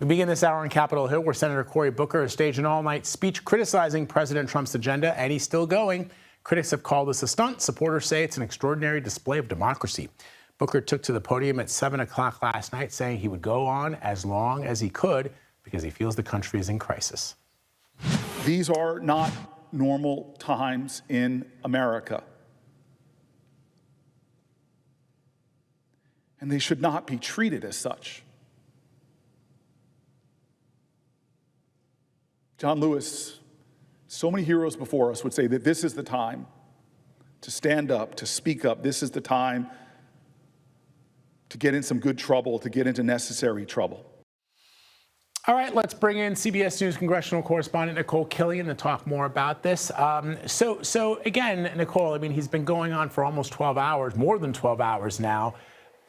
We begin this hour on Capitol Hill, where Senator Cory Booker has staged an all-night speech criticizing President Trump's agenda, and he's still going. Critics have called this a stunt. Supporters say it's an extraordinary display of democracy. Booker took to the podium at 7 o'clock last night, saying he would go on as long as he could because he feels the country is in crisis. These are not normal times in America. And they should not be treated as such. John Lewis, so many heroes before us would say that this is the time to stand up, to speak up. This is the time to get in some good trouble, to get into necessary trouble. All right, let's bring in CBS News congressional correspondent Nikole Killion to talk more about this. So again, Nikole, I mean, he's been going on for almost 12 hours, more than 12 hours now.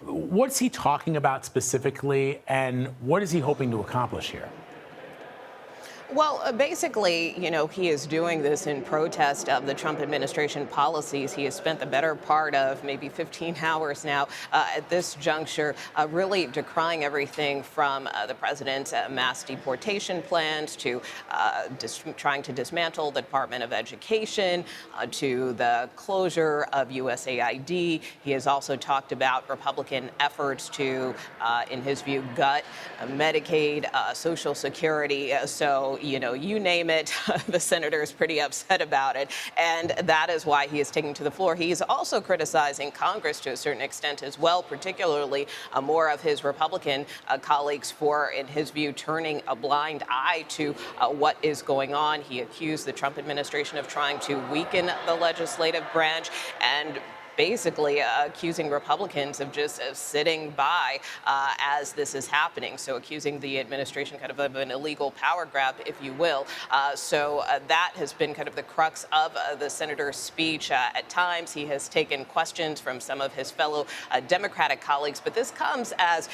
What's he talking about specifically, and what is he hoping to accomplish here? Well, basically, he is doing this in protest of the Trump administration policies. He has spent the better part of maybe 15 hours now at this juncture really decrying everything from the president's mass deportation plans to trying to dismantle the Department of Education to the closure of USAID. He has also talked about Republican efforts to, in his view, gut Medicaid, Social Security. So, you name it, the senator is pretty upset about it. And that is why he is taking to the floor. He is also criticizing Congress to a certain extent as well, particularly more of his Republican colleagues for, in his view, turning a blind eye to what is going on. He accused the Trump administration of trying to weaken the legislative branch and basically accusing Republicans of just sitting by as this is happening. So accusing the administration kind of an illegal power grab, if you will. So that has been kind of the crux of the senator's speech. At times, he has taken questions from some of his fellow Democratic colleagues, but this comes as,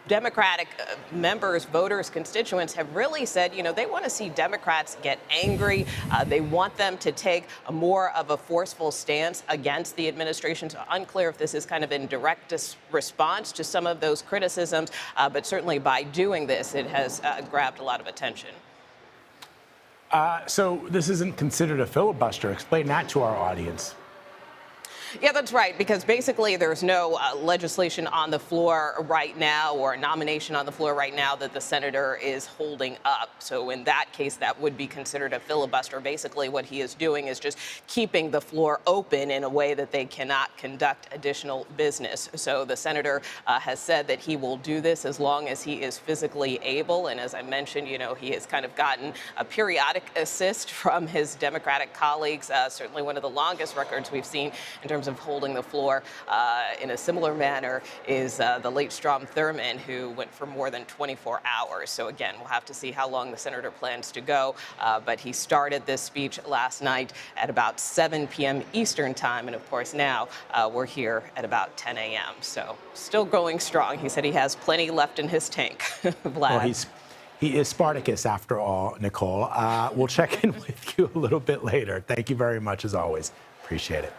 Democratic members, voters, constituents have really said, they want to see Democrats get angry. They want them to take more of a forceful stance against the administration. So unclear if this is kind of in direct response to some of those criticisms, but certainly by doing this, it has grabbed a lot of attention. So this isn't considered a filibuster. Explain that to our audience. Yeah, that's right, because basically there's no legislation on the floor right now or a nomination on the floor right now that the senator is holding up. So in that case, that would be considered a filibuster. Basically, what he is doing is just keeping the floor open in a way that they cannot conduct additional business. So the senator has said that he will do this as long as he is physically able. And as I mentioned, he has kind of gotten a periodic assist from his Democratic colleagues, certainly one of the longest records we've seen in terms of holding the floor in a similar manner is the late Strom Thurmond, who went for more than 24 hours. So again, we'll have to see how long the senator plans to go. But he started this speech last night at about 7 p.m. Eastern time. And of course, now we're here at about 10 a.m. So still going strong. He said he has plenty left in his tank. Vlad. Well, he is Spartacus after all, Nikole. We'll check in with you a little bit later. Thank you very much, as always. Appreciate it.